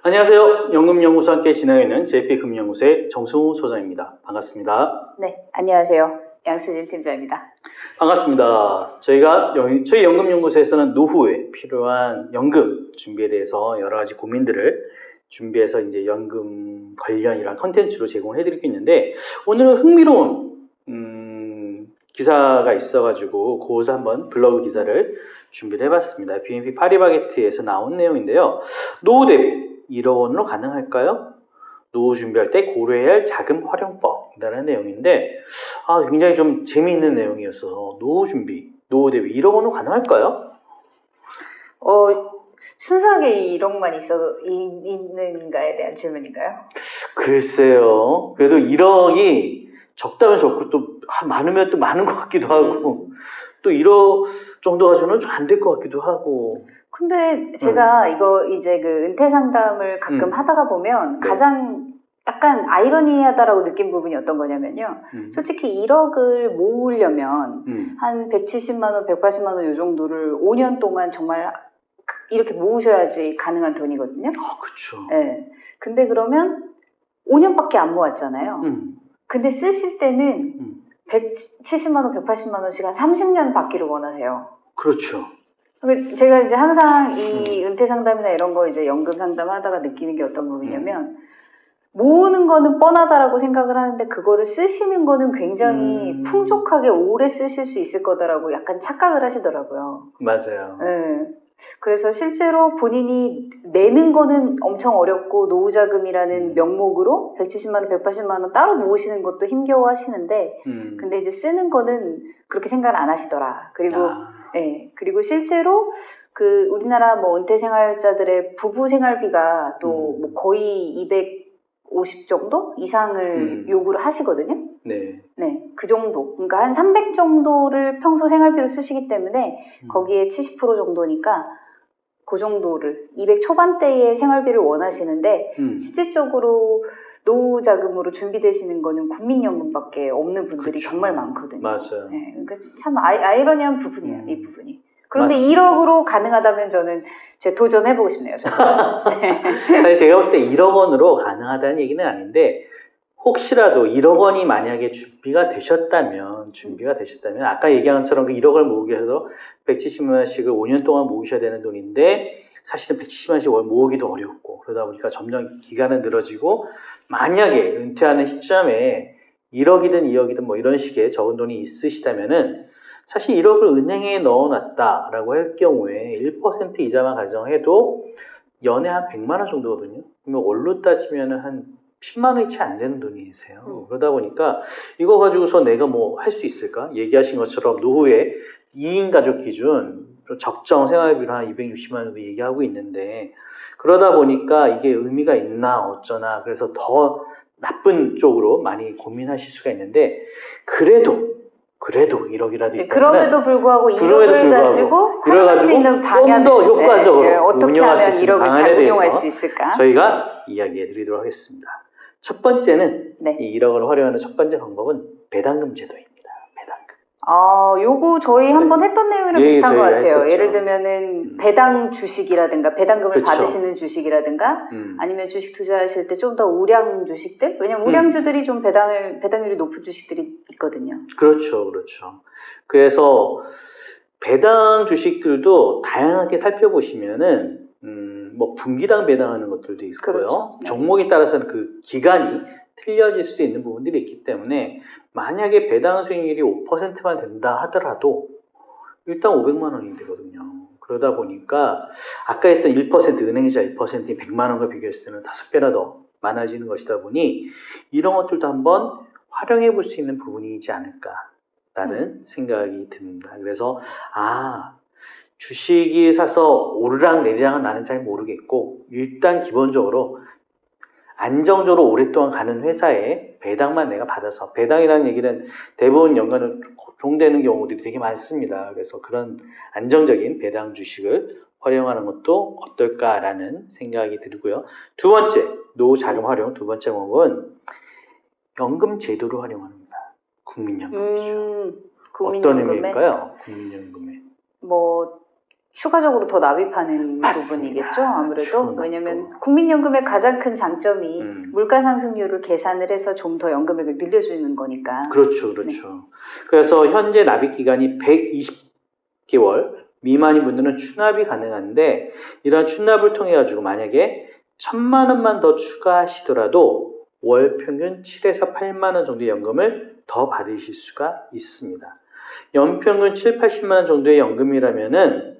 안녕하세요. 연금연구소 함께 진행하는 JP금연구소의 정승우 소장입니다. 반갑습니다. 네, 안녕하세요. 양수진 팀장입니다. 반갑습니다. 저희 연금연구소에서는 노후에 필요한 연금 준비에 대해서 여러 가지 고민들을 준비해서 이제 연금 관련이랑 컨텐츠로 제공해드리고 있는데, 오늘은 흥미로운 기사가 있어가지고 그것을 한번 블로그 기사를 준비를 해봤습니다. BNP 파리바게트에서 나온 내용인데요. 노후 대비 1억 원으로 가능할까요? 노후 준비할 때 고려해야 할 자금 활용법이라는 내용인데, 굉장히 좀 재미있는 내용이었어서 노후 준비, 노후 대비 1억 원으로 가능할까요? 순수하게 1억만 있는가에 대한 질문인가요? 글쎄요. 그래도 1억이 적다면 적고 또 많으면 또 많은 것 같기도 하고, 또 1억 정도 가지고는 좀 안 될 것 같기도 하고. 근데 제가 이거 이제 그 은퇴 상담을 가끔 하다가 보면 네. 가장 약간 아이러니하다라고 느낀 부분이 어떤 거냐면요. 솔직히 1억을 모으려면 한 170만 원, 180만 원 이 정도를 5년 동안 정말 이렇게 모으셔야지 가능한 돈이거든요. 그렇죠. 네. 근데 그러면 5년밖에 안 모았잖아요. 근데 쓰실 때는 170만 원, 180만 원씩 한 30년 받기를 원하세요. 그렇죠. 제가 이제 항상 이 은퇴 상담이나 이런 거 이제 연금 상담 하다가 느끼는 게 어떤 부분이냐면 모으는 거는 뻔하다라고 생각을 하는데 그거를 쓰시는 거는 굉장히 풍족하게 오래 쓰실 수 있을 거다라고 약간 착각을 하시더라고요. 맞아요. 네. 그래서 실제로 본인이 내는 거는 엄청 어렵고 노후자금이라는 명목으로 170만 원, 180만 원 따로 모으시는 것도 힘겨워 하시는데 근데 이제 쓰는 거는 그렇게 생각을 안 하시더라. 그리고 실제로 그 우리나라 뭐 은퇴 생활자들의 부부 생활비가 또 뭐 거의 250 정도 이상을 요구를 하시거든요. 네. 네, 그 정도. 그러니까 한 300 정도를 평소 생활비로 쓰시기 때문에 거기에 70% 정도니까 그 정도를 200 초반대의 생활비를 원하시는데 실질적으로 노후 자금으로 준비되시는 거는 국민연금밖에 없는 분들이 그쵸. 정말 많거든요. 맞아요. 네, 그러니까 참 아이러니한 부분이에요, 이 부분이. 그런데 맞습니다. 1억으로 가능하다면 저는 도전해보고 싶네요. 사실 제가 볼 때 1억 원으로 가능하다는 얘기는 아닌데, 혹시라도 1억 원이 만약에 준비가 되셨다면 아까 얘기한 것처럼 그 1억을 모으기 위해서 170만 원씩을 5년 동안 모으셔야 되는 돈인데 사실은 170만 원씩 모으기도 어렵고 그러다 보니까 점점 기간은 늘어지고 만약에 은퇴하는 시점에 1억이든 2억이든 뭐 이런 식의 적은 돈이 있으시다면은 사실 1억을 은행에 넣어놨다라고 할 경우에 1% 이자만 가정해도 연에 한 100만 원 정도거든요. 그러면 월로 따지면은 한 10만 원이 채 안 되는 돈이세요. 그러다 보니까 이거 가지고서 내가 뭐 할 수 있을까? 얘기하신 것처럼 노후에 2인 가족 기준 적정 생활비로 한 260만 원 정도 얘기하고 있는데 그러다 보니까 이게 의미가 있나 어쩌나 그래서 더 나쁜 쪽으로 많이 고민하실 수가 있는데 그래도 1억이라도 있다면 그럼에도 불구하고 1억을 가지고 활용할 수 있는 방안 좀 더 효과적으로 어떻게 운영할 수 하면 있는 1억을 방안에 잘 운용할 대해서 수 있을까? 저희가 이야기해 드리도록 하겠습니다. 첫 번째는 이 1억을 활용하는 첫 번째 방법은 배당금 제도입니다. 배당금. 요거 저희 한번 했던 내용이랑 비슷한 것 같아요. 했었죠. 예를 들면은 배당 주식이라든가 배당금을 그쵸. 받으시는 주식이라든가 아니면 주식 투자하실 때 좀 더 우량 주식들? 왜냐면 우량주들이 좀 배당률이 높은 주식들이 있거든요. 그렇죠. 그래서 배당 주식들도 다양하게 살펴보시면은 뭐 분기당 배당하는 것들도 있고요. 그렇죠. 네. 종목에 따라서는 그 기간이 틀려질 수도 있는 부분들이 있기 때문에 만약에 배당 수익률이 5%만 된다 하더라도 일단 500만 원이 되거든요. 그러다 보니까 아까 했던 1% 은행이자 1%인 100만 원과 비교했을 때는 5배나 더 많아지는 것이다 보니 이런 것들도 한번 활용해 볼 수 있는 부분이지 않을까라는 생각이 듭니다. 그래서 주식이 사서 오르락 내리락은 나는 잘 모르겠고 일단 기본적으로 안정적으로 오랫동안 가는 회사에 배당만 내가 받아서 배당이라는 얘기는 대부분 연간으로 종되는 경우들이 되게 많습니다. 그래서 그런 안정적인 배당 주식을 활용하는 것도 어떨까라는 생각이 들고요. 두 번째, 노후 자금 활용 두 번째 방법은 연금 제도를 활용합니다. 국민연금이죠. 어떤 의미일까요? 국민연금에. 추가적으로 더 납입하는 맞습니다. 부분이겠죠. 아무래도 추가납부. 왜냐하면 국민연금의 가장 큰 장점이 물가 상승률을 계산을 해서 좀 더 연금액을 늘려주는 거니까. 그렇죠, 그렇죠. 그래서 현재 납입 기간이 120개월 미만인 분들은 추납이 가능한데 이런 추납을 통해 가지고 만약에 1,000만 원만 더 추가하시더라도 월 평균 7에서 8만 원 정도의 연금을 더 받으실 수가 있습니다. 연평균 7, 80만 원 정도의 연금이라면은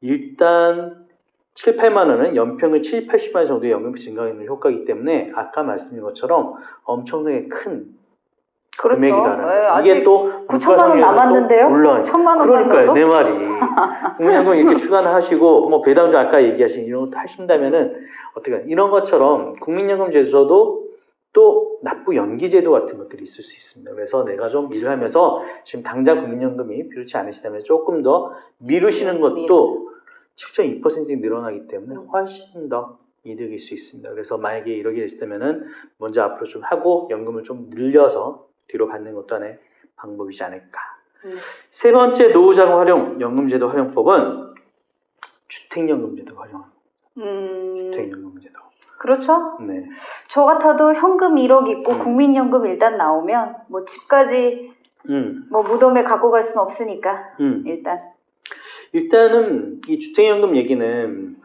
일단 7, 8만 원은 연평균 7, 80만 원 정도의 연금 증가하는 효과이기 때문에 아까 말씀드린 것처럼 엄청나게 큰 그렇죠. 금액이다라는 예, 거죠. 이게 또 9천만 원 남았는데요? 물론 1,000만 원만 그러니까요, 넣어도? 내 말이 국민연금 이렇게 추가를 하시고 뭐 배당주 아까 얘기하신 이런 것도 하신다면은 어떻게 이런 것처럼 국민연금 제도도 또 납부 연기 제도 같은 것들이 있을 수 있습니다. 그래서 내가 좀 일을 하면서 지금 당장 국민연금이 필요치 않으시다면 조금 더 미루시는 것도 7.2% 늘어나기 때문에 훨씬 더 이득일 수 있습니다. 그래서 만약에 이러게 되시다면은 먼저 앞으로 좀 하고 연금을 좀 늘려서 뒤로 받는 것도 하나의 방법이지 않을까. 세 번째 노후자금 활용 연금제도 활용법은 주택연금제도 활용합니다. 주택연금제도. 그렇죠. 네. 저 같아도 현금 1억 있고 국민연금 일단 나오면 뭐 집까지 뭐 무덤에 갖고 갈 수는 없으니까 일단은 이 주택연금 얘기는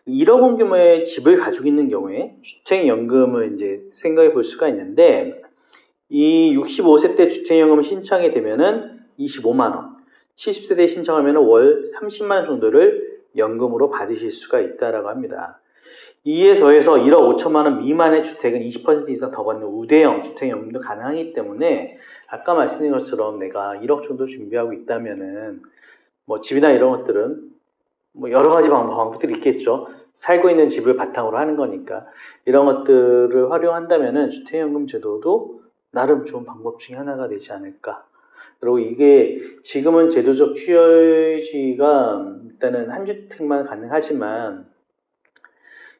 1억 원 규모의 집을 가지고 있는 경우에 주택연금을 이제 생각해 볼 수가 있는데 이 65세 때 주택연금을 신청이 되면은 25만 원, 70세 때 신청하면 월 30만 원 정도를 연금으로 받으실 수가 있다라고 합니다. 이에 더해서 1억 5천만 원 미만의 주택은 20% 이상 더 받는 우대형 주택연금도 가능하기 때문에 아까 말씀드린 것처럼 내가 1억 정도 준비하고 있다면은 뭐 집이나 이런 것들은 뭐 여러 가지 방법들이 있겠죠. 살고 있는 집을 바탕으로 하는 거니까 이런 것들을 활용한다면은 주택연금 제도도 나름 좋은 방법 중에 하나가 되지 않을까. 그리고 이게 지금은 제도적 취지가 일단은 한 주택만 가능하지만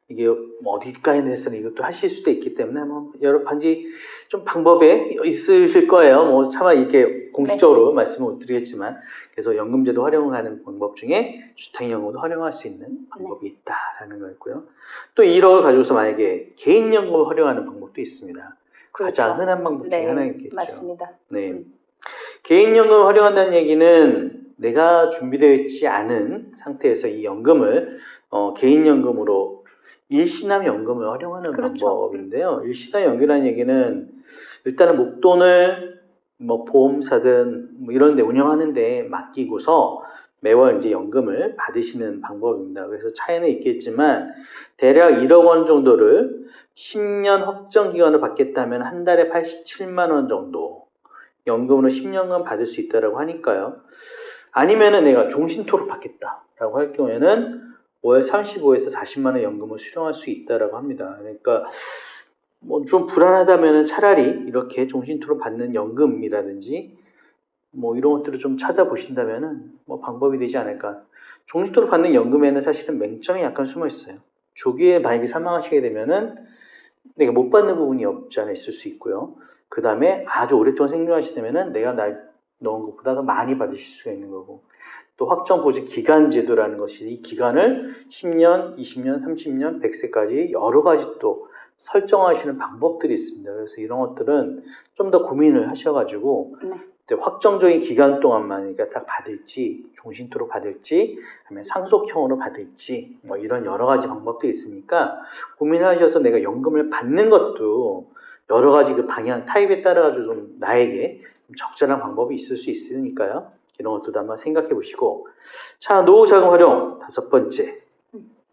이게 뭐 어디까지에서는 이것도 하실 수도 있기 때문에 뭐 여러 가지 좀 방법에 있으실 거예요. 뭐 차마 이렇게 공식적으로 말씀을 못 드리겠지만 그래서 연금제도 활용하는 방법 중에 주택연금도 활용할 수 있는 방법이 있다라는 거였고요. 또 1억을 가지고서 만약에 개인연금을 활용하는 방법도 있습니다. 그렇죠. 가장 흔한 방법 중에 하나이겠죠. 맞습니다. 네. 개인연금을 활용한다는 얘기는 내가 준비되어 있지 않은 상태에서 이 연금을 개인연금으로 일시납연금을 활용하는 방법인데요. 일시납연금이라는 얘기는 일단은 목돈을 뭐 보험사든 뭐 이런 데 운영하는데 맡기고서 매월 이제 연금을 받으시는 방법입니다. 그래서 차이는 있겠지만 대략 1억 원 정도를 10년 확정 기간을 받겠다면 한 달에 87만 원 정도 연금으로 10년간 받을 수 있다라고 하니까요. 아니면은 내가 종신토록 받겠다라고 할 경우에는 월 35에서 40만 원 연금을 수령할 수 있다라고 합니다. 그러니까 뭐 좀 불안하다면은 차라리 이렇게 종신토록 받는 연금이라든지 뭐 이런 것들을 좀 찾아보신다면은 뭐 방법이 되지 않을까. 종신토록 받는 연금에는 사실은 맹점이 약간 숨어 있어요. 조기에 만약에 사망하시게 되면은 내가 못 받는 부분이 없지 않아 있을 수 있고요. 그 다음에 아주 오랫동안 생존하시다면은 내가 넣은 것보다 더 많이 받으실 수가 있는 거고. 또 확정보직 기간 제도라는 것이 이 기간을 10년, 20년, 30년, 100세까지 여러 가지 또 설정하시는 방법들이 있습니다. 그래서 이런 것들은 좀 더 고민을 하셔가지고 확정적인 기간 동안만 그러니까 딱 받을지, 종신토록 받을지, 아니면 상속형으로 받을지, 뭐 이런 여러 가지 방법들이 있으니까 고민을 하셔서 내가 연금을 받는 것도 여러 가지 그 방향, 타입에 따라가지고 좀 나에게 좀 적절한 방법이 있을 수 있으니까요. 이런 것도 한번 생각해 보시고. 자, 노후자금 활용 다섯 번째.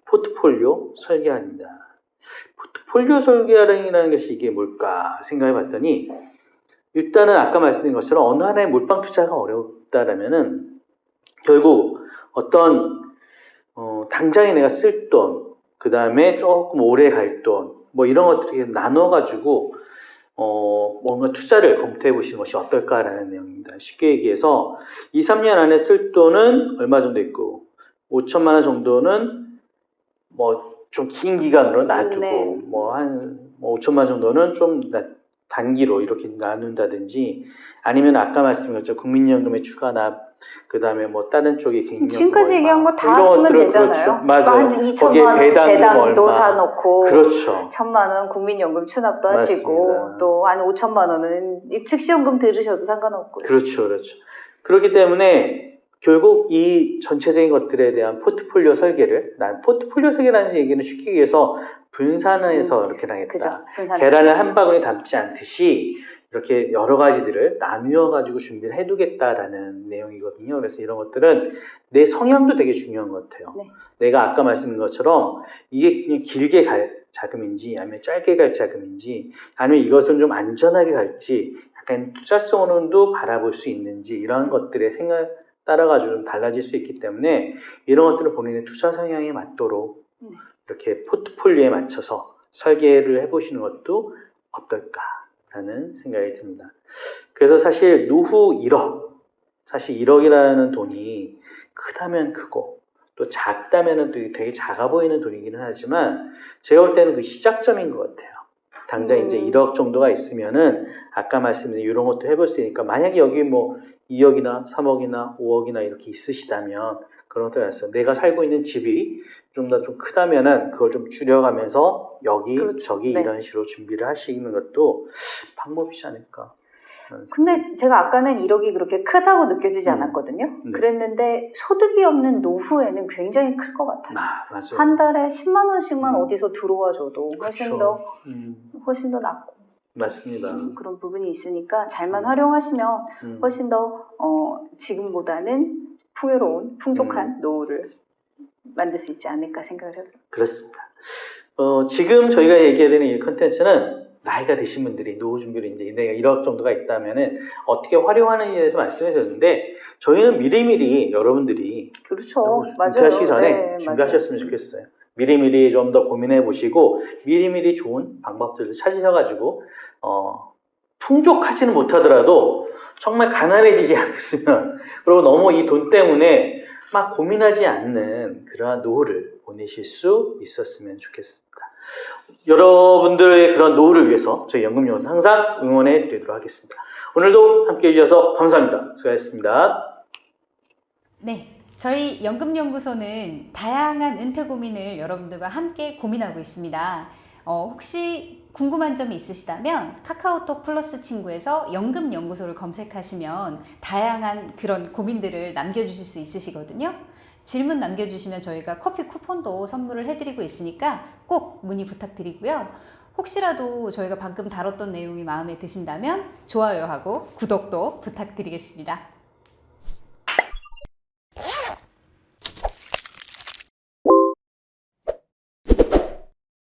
포트폴리오 설계하기입니다. 포트폴리오 설계하기라는 것이 이게 뭘까 생각해 봤더니 일단은 아까 말씀드린 것처럼 어느 하나의 몰빵 투자가 어렵다라면은 결국 어떤 당장에 내가 쓸 돈, 그 다음에 조금 오래 갈 돈, 뭐 이런 것들을 나눠가지고 뭔가 투자를 검토해 보시는 것이 어떨까라는 내용입니다. 쉽게 얘기해서 2, 3년 안에 쓸 돈은 얼마 정도 있고 5천만 원 정도는 뭐 좀 긴 기간으로 놔두고 뭐 한 5천만 원 정도는 좀 단기로 이렇게 나눈다든지 아니면 아까 말씀드린 것처럼 국민연금의 추가 납 그 다음에 뭐 다른 쪽에 갱년금 지금까지 얘기한 거 다 이런 하시면 것들을 되잖아요. 그렇죠. 맞아요. 한 거기에 2천만 원 배당금 배당도 얼마. 사놓고 그렇죠. 1,000만 원 국민연금 추납도 하시고 맞습니다. 또 한 5천만 원은 즉시연금 들으셔도 상관없고요. 그렇죠, 그렇죠. 그렇기 때문에 결국 이 전체적인 것들에 대한 포트폴리오 설계를, 난 포트폴리오 설계라는 얘기는 쉽게 얘기해서 분산해서 이렇게 나겠다. 그죠. 분산. 계란을 한 바구니 담지 않듯이 이렇게 여러 가지들을 나누어 가지고 준비를 해두겠다라는 내용이거든요. 그래서 이런 것들은 내 성향도 되게 중요한 것 같아요. 네. 내가 아까 말씀드린 것처럼 이게 그냥 길게 갈 자금인지 아니면 짧게 갈 자금인지 아니면 이것은 좀 안전하게 갈지 약간 투자성으로도 바라볼 수 있는지 이런 것들의 생각 따라가지고 좀 달라질 수 있기 때문에 이런 것들을 본인의 투자 성향에 맞도록 이렇게 포트폴리오에 맞춰서 설계를 해보시는 것도 어떨까라는 생각이 듭니다. 그래서 사실 노후 1억, 사실 1억이라는 돈이 크다면 크고 또 작다면 또 되게 작아 보이는 돈이기는 하지만 제가 볼 때는 그 시작점인 것 같아요. 당장 이제 1억 정도가 있으면은 아까 말씀드린 이런 것도 해볼 수 있으니까 만약에 여기 뭐 2억이나 3억이나 5억이나 이렇게 있으시다면 그런 것들 해서 내가 살고 있는 집이 좀 더 좀 크다면은 그걸 좀 줄여가면서 여기 그렇죠. 저기 네. 이런 식으로 준비를 하시는 것도 방법이지 않을까. 근데 제가 아까는 1억이 그렇게 크다고 느껴지지 않았거든요. 네. 그랬는데 소득이 없는 노후에는 굉장히 클 것 같아요. 맞아요. 한 달에 10만 원씩만 어디서 들어와줘도 훨씬 그쵸. 더 낫고 맞습니다. 그런 부분이 있으니까 잘만 활용하시면 훨씬 더 지금보다는 풍요로운 풍족한 노후를 만들 수 있지 않을까 생각을 해요. 그렇습니다. 지금 저희가 얘기해야 되는 이 컨텐츠는 나이가 드신 분들이 노후 준비를 이제 내가 1억 정도가 있다면은 어떻게 활용하는지에 대해서 말씀해 주셨는데 저희는 미리미리 여러분들이 그렇죠. 맞아요. 은퇴하시기 전에 네, 준비하셨으면 좋겠어요. 미리미리 좀 더 고민해 보시고 미리미리 좋은 방법들을 찾으셔가지고 풍족하지는 못하더라도 정말 가난해지지 않았으면 그리고 너무 이 돈 때문에 막 고민하지 않는 그러한 노후를 보내실 수 있었으면 좋겠습니다. 여러분들의 그런 노후를 위해서 저희 연금연구소 항상 응원해 드리도록 하겠습니다. 오늘도 함께 해주셔서 감사합니다. 수고하셨습니다. 네, 저희 연금연구소는 다양한 은퇴 고민을 여러분들과 함께 고민하고 있습니다. 혹시 궁금한 점이 있으시다면 카카오톡 플러스 친구에서 연금연구소를 검색하시면 다양한 그런 고민들을 남겨주실 수 있으시거든요. 질문 남겨주시면 저희가 커피 쿠폰도 선물을 해드리고 있으니까 꼭 문의 부탁드리고요. 혹시라도 저희가 방금 다뤘던 내용이 마음에 드신다면 좋아요하고 구독도 부탁드리겠습니다.